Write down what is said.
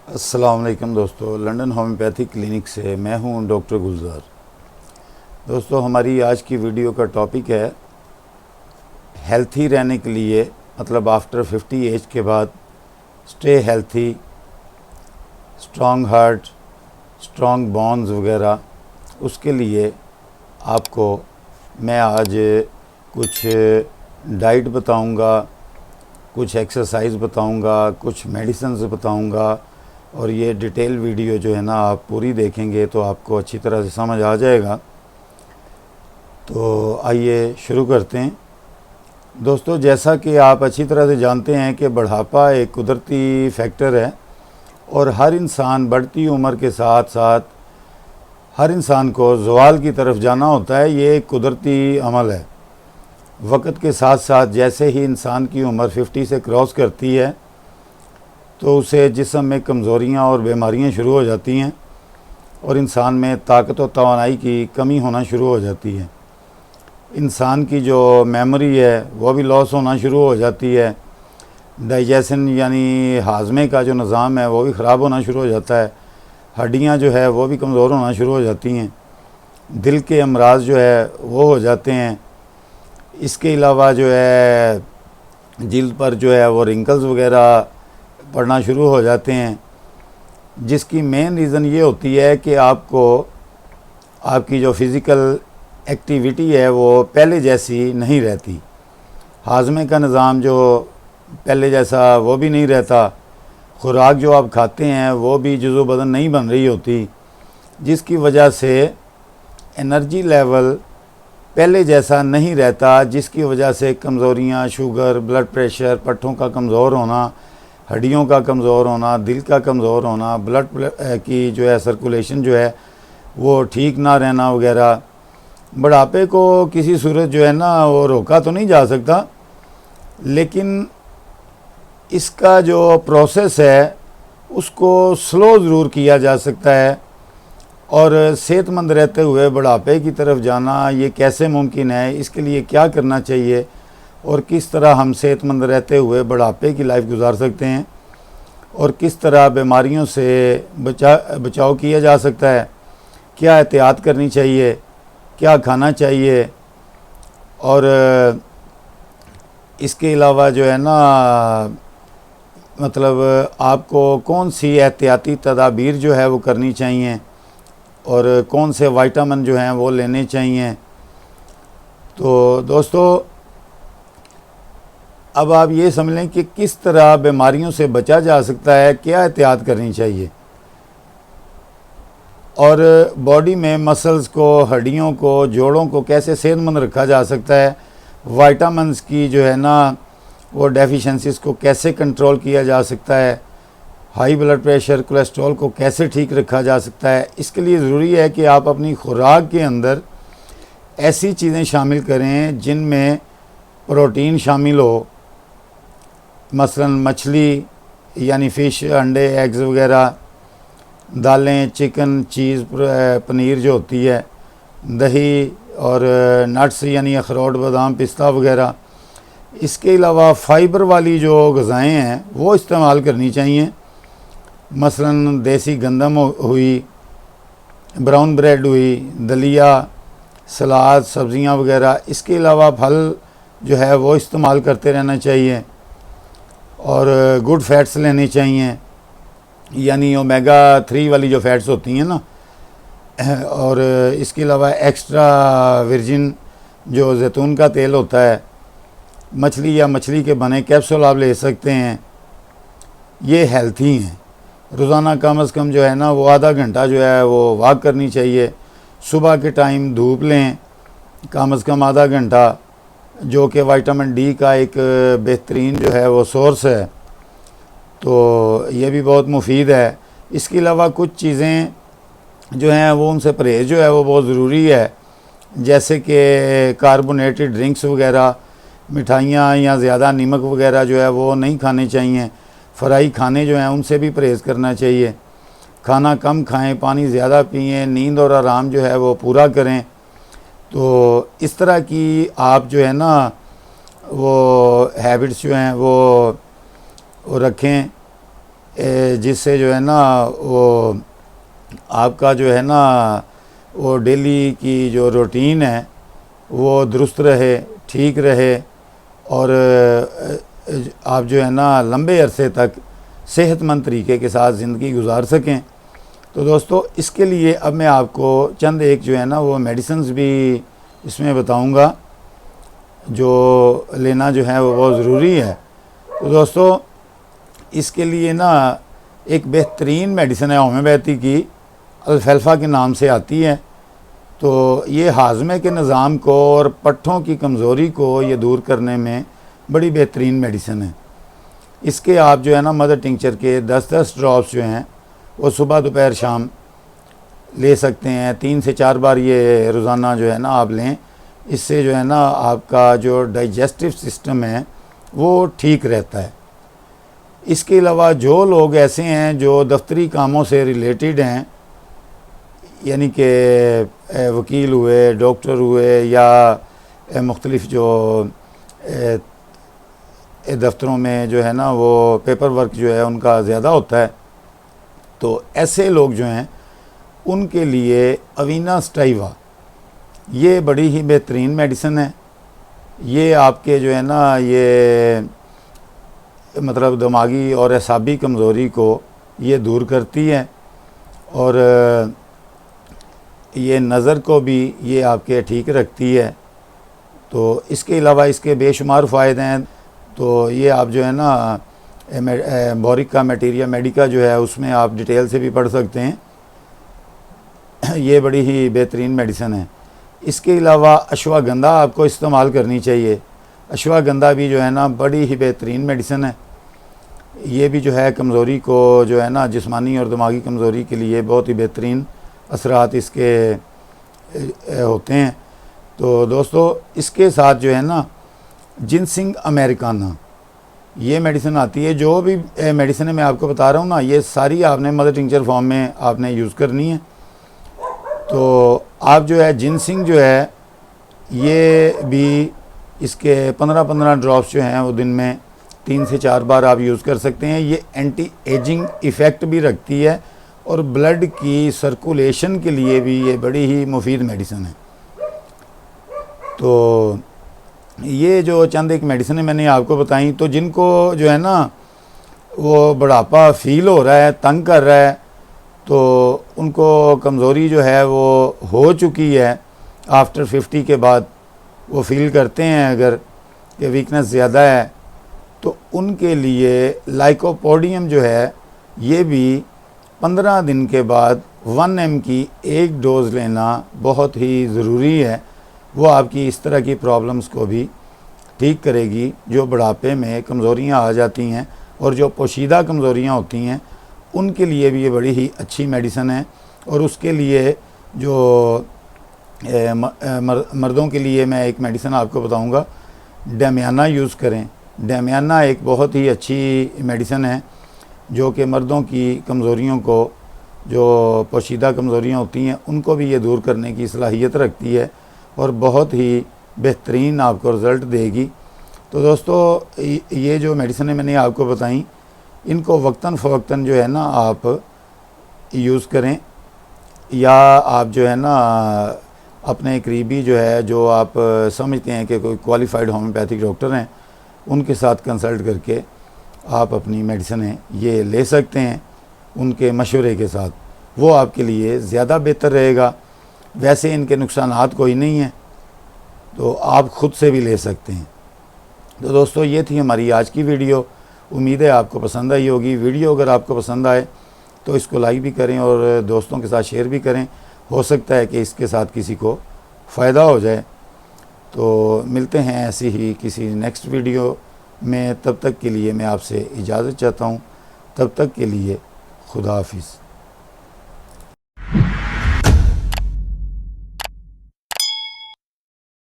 अस्सलाम वालेकुम दोस्तों, लंदन होम्योपैथी क्लिनिक से मैं हूं डॉक्टर गुलजार। दोस्तों, हमारी आज की वीडियो का टॉपिक है हेल्थी रहने के लिए, मतलब आफ्टर 50 एज के बाद stay healthy, strong heart, strong bones वगैरह। उसके लिए आपको मैं आज कुछ डाइट बताऊंगा, कुछ एक्सरसाइज बताऊंगा, कुछ मेडिसिन्स बताऊंगा और ये डिटेल वीडियो जो है ना आप पूरी देखेंगे तो आपको अच्छी तरह से समझ आ जाएगा। तो आइए शुरू करते हैं। दोस्तों, जैसा कि आप अच्छी तरह से जानते हैं कि बुढ़ापा एक कुदरती फैक्टर है और हर इंसान बढ़ती उम्र के साथ साथ हर इंसान को ज़वाल की तरफ जाना होता है। ये एक कुदरती अमल है। वक्त के साथ साथ जैसे ही इंसान की उम्र 50 से क्रॉस करती है तो उसे जिस्म में कमज़ोरियाँ और बीमारियाँ शुरू हो जाती हैं और इंसान में ताकत और तवानाई की कमी होना शुरू हो जाती है। इंसान की जो मेमोरी है वो भी लॉस होना शुरू हो जाती है। डाइजेशन यानी हाजमे का जो निज़ाम है वो भी ख़राब होना शुरू हो जाता है। हड्डियाँ जो है वो भी कमज़ोर होना शुरू हो जाती हैं। दिल के अमराज जो है वो हो जाते हैं। इसके अलावा जो है जिल्द पर जो है वो रिंकल्स वगैरह पड़ना शुरू हो जाते हैं, जिसकी मेन रीज़न ये होती है कि आपको आपकी जो फ़िज़िकल एक्टिविटी है वो पहले जैसी नहीं रहती। हाजमे का निज़ाम जो पहले जैसा वो भी नहीं रहता। खुराक जो आप खाते हैं वो भी जुज़ो बदन नहीं बन रही होती, जिसकी वजह से एनर्जी लेवल पहले जैसा नहीं रहता, जिसकी वजह से कमज़ोरियाँ, शुगर, ब्लड प्रेशर, पट्ठों का कमज़ोर होना, हड्डियों का कमज़ोर होना, दिल का कमज़ोर होना, ब्लड की जो है सर्कुलेशन जो है वो ठीक ना रहना वगैरह। बुढ़ापे को किसी सूरत जो है ना वो रोका तो नहीं जा सकता, लेकिन इसका जो प्रोसेस है उसको स्लो ज़रूर किया जा सकता है। और सेहतमंद रहते हुए बुढ़ापे की तरफ जाना ये कैसे मुमकिन है, इसके लिए क्या करना चाहिए और किस तरह हम सेहतमंद रहते हुए बुढ़ापे की लाइफ गुजार सकते हैं और किस तरह बीमारियों से बचाव किया जा सकता है, क्या एहतियात करनी चाहिए, क्या खाना चाहिए। और इसके अलावा जो है ना मतलब आपको कौन सी एहतियाती तदाबीर जो है वो करनी चाहिए और कौन से विटामिन जो हैं वो लेने चाहिए। तो दोस्तों, अब आप ये समझ लें कि किस तरह बीमारियों से बचा जा सकता है, क्या एहतियात करनी चाहिए और बॉडी में मसल्स को, हड्डियों को, जोड़ों को कैसे सेहतमंद रखा जा सकता है। विटामिन्स की जो है ना वो डेफिशिएंसीज़ को कैसे कंट्रोल किया जा सकता है। हाई ब्लड प्रेशर, कोलेस्ट्रॉल को कैसे ठीक रखा जा सकता है। इसके लिए ज़रूरी है कि आप अपनी खुराक के अंदर ऐसी चीज़ें शामिल करें जिनमें प्रोटीन शामिल हो, मसलन मछली यानी फ़िश, अंडे, एग्स वगैरह, दालें, चिकन, चीज़, पनीर जो होती है, दही और नट्स यानी अखरोट, बादाम, पिस्ता वगैरह। इसके अलावा फ़ाइबर वाली जो ग़िज़ाएँ हैं वो इस्तेमाल करनी चाहिए, मसलन देसी गंदम हुई, ब्राउन ब्रेड हुई, दलिया, सलाद, सब्ज़ियाँ वगैरह। इसके अलावा फल जो है वो इस्तेमाल करते रहना चाहिए और गुड फैट्स लेने चाहिए, यानी ओमेगा 3 वाली जो फैट्स होती हैं ना। और इसके अलावा एक्स्ट्रा वर्जिन जो जैतून का तेल होता है, मछली या मछली के बने कैप्सूल आप ले सकते हैं। ये हेल्थी हैं। रोज़ाना कम से कम जो है ना वो आधा घंटा जो है वो वॉक करनी चाहिए। सुबह के टाइम धूप लें कम से कम आधा घंटा, जो कि विटामिन डी का एक बेहतरीन जो है वो सोर्स है, तो ये भी बहुत मुफीद है। इसके अलावा कुछ चीज़ें जो हैं वो उनसे परहेज़ जो है वो बहुत ज़रूरी है, जैसे कि कार्बोनेटेड ड्रिंक्स वगैरह, मिठाइयाँ या ज़्यादा नमक वगैरह जो है वो नहीं खाने चाहिए। फ्राई खाने जो हैं उनसे भी परहेज़ करना चाहिए। खाना कम खाएं, पानी ज़्यादा पिएं, नींद और आराम जो है वो पूरा करें। तो इस तरह की आप जो है ना वो हैबिट्स जो हैं वो रखें। जिससे जो है ना वो आपका जो है ना वो डेली की जो रूटीन है वो दुरुस्त रहे, ठीक रहे, और आप जो है ना लंबे अरसे तक सेहतमंद तरीके के साथ ज़िंदगी गुजार सकें। तो दोस्तों इसके लिए अब मैं आपको चंद एक जो है ना वो मेडिसिन्स भी इसमें बताऊंगा जो लेना जो है वो बहुत ज़रूरी है। तो दोस्तों इसके लिए ना एक बेहतरीन मेडिसिन है होम्योपैथी की, अल्फाल्फा के नाम से आती है। तो ये हाजमे के निज़ाम को और पट्ठों की कमज़ोरी को ये दूर करने में बड़ी बेहतरीन मेडिसिन है। इसके आप जो है ना मदर टिंचर के 10-10 ड्रॉप्स जो हैं वो सुबह दोपहर शाम ले सकते हैं। 3 से 4 बार ये रोज़ाना जो है ना आप लें। इससे जो है ना आपका जो डाइजेस्टिव सिस्टम है वो ठीक रहता है। इसके अलावा जो लोग ऐसे हैं जो दफ्तरी कामों से रिलेटेड हैं, यानी कि वकील हुए, डॉक्टर हुए, या मुख्तलिफ़ जो दफ्तरों में जो है ना वो पेपर वर्क जो है उनका ज़्यादा होता है, तो ऐसे लोग जो हैं उनके लिए अवीना स्टाइवा ये बड़ी ही बेहतरीन मेडिसिन है। ये आपके जो है ना ये मतलब दिमागी और असाबी कमज़ोरी को ये दूर करती है, और ये नज़र को भी ये आपके ठीक रखती है। तो इसके अलावा इसके बेशुमार फ़ायदे हैं। तो ये आप जो है ना बोरिक का मटीरिया मेडिका जो है उसमें आप डिटेल से भी पढ़ सकते हैं। ये बड़ी ही बेहतरीन मेडिसिन है। इसके अलावा अश्वगंधा आपको इस्तेमाल करनी चाहिए। अश्वगंधा भी जो है ना बड़ी ही बेहतरीन मेडिसिन है। ये भी जो है कमज़ोरी को जो है ना जिस्मानी और दिमागी कमज़ोरी के लिए बहुत ही बेहतरीन असरात इसके होते हैं। तो दोस्तों इसके साथ जो है ना जिनसिंग अमेरिकाना ये मेडिसिन आती है। जो भी मेडिसिन मैं आपको बता रहा हूँ ना ये सारी आपने मदर टिंचर फॉर्म में आपने यूज़ करनी है। तो आप जो है जिनसिंग जो है ये भी इसके 15-15 ड्रॉप्स जो हैं वो दिन में 3 से 4 बार आप यूज़ कर सकते हैं। ये एंटी एजिंग इफ़ेक्ट भी रखती है और ब्लड की सर्कुलेशन के लिए भी ये बड़ी ही मुफीद मेडिसिन है। तो ये जो चंद एक मेडिसिन मैंने आपको बताई, तो जिनको जो है ना वो बुढ़ापा फील हो रहा है, तंग कर रहा है, तो उनको कमज़ोरी जो है वो हो चुकी है आफ्टर 50 के बाद, वो फील करते हैं अगर कि वीकनेस ज़्यादा है, तो उनके लिए लाइकोपोडियम जो है ये भी 15 दिन के बाद 1 mg की एक डोज़ लेना बहुत ही ज़रूरी है। वो आपकी इस तरह की प्रॉब्लम्स को भी ठीक करेगी जो बुढ़ापे में कमज़ोरियाँ आ जाती हैं, और जो पोशीदा कमज़ोरियाँ होती हैं उनके लिए भी ये बड़ी ही अच्छी मेडिसिन है। और उसके लिए जो मर्दों के लिए मैं एक मेडिसिन आपको बताऊंगा, डैमियाना यूज़ करें। डैमियाना एक बहुत ही अच्छी मेडिसिन है जो कि मर्दों की कमज़ोरियों को, जो पोशीदा कमज़ोरियाँ होती हैं उनको भी ये दूर करने की सलाहियत रखती है और बहुत ही बेहतरीन आपको रिज़ल्ट देगी। तो दोस्तों ये जो मेडिसिन मैंने आपको बताई इनको वक्तन फ़वक्तन जो है ना आप यूज़ करें, या आप जो है ना अपने करीबी जो है जो आप समझते हैं कि कोई क्वालिफाइड होम्योपैथिक डॉक्टर हैं उनके साथ कंसल्ट करके आप अपनी मेडिसिनें ये ले सकते हैं उनके मशवरे के साथ। वो आपके लिए ज़्यादा बेहतर रहेगा। वैसे इनके नुकसानात कोई नहीं है, तो आप ख़ुद से भी ले सकते हैं। तो दोस्तों ये थी हमारी आज की वीडियो। उम्मीद है आपको पसंद आई होगी। वीडियो अगर आपको पसंद आए तो इसको लाइक भी करें और दोस्तों के साथ शेयर भी करें। हो सकता है कि इसके साथ किसी को फ़ायदा हो जाए। तो मिलते हैं ऐसी ही किसी नेक्स्ट वीडियो में। तब तक के लिए मैं आपसे इजाज़त चाहता हूँ। तब तक के लिए खुदा हाफिज़।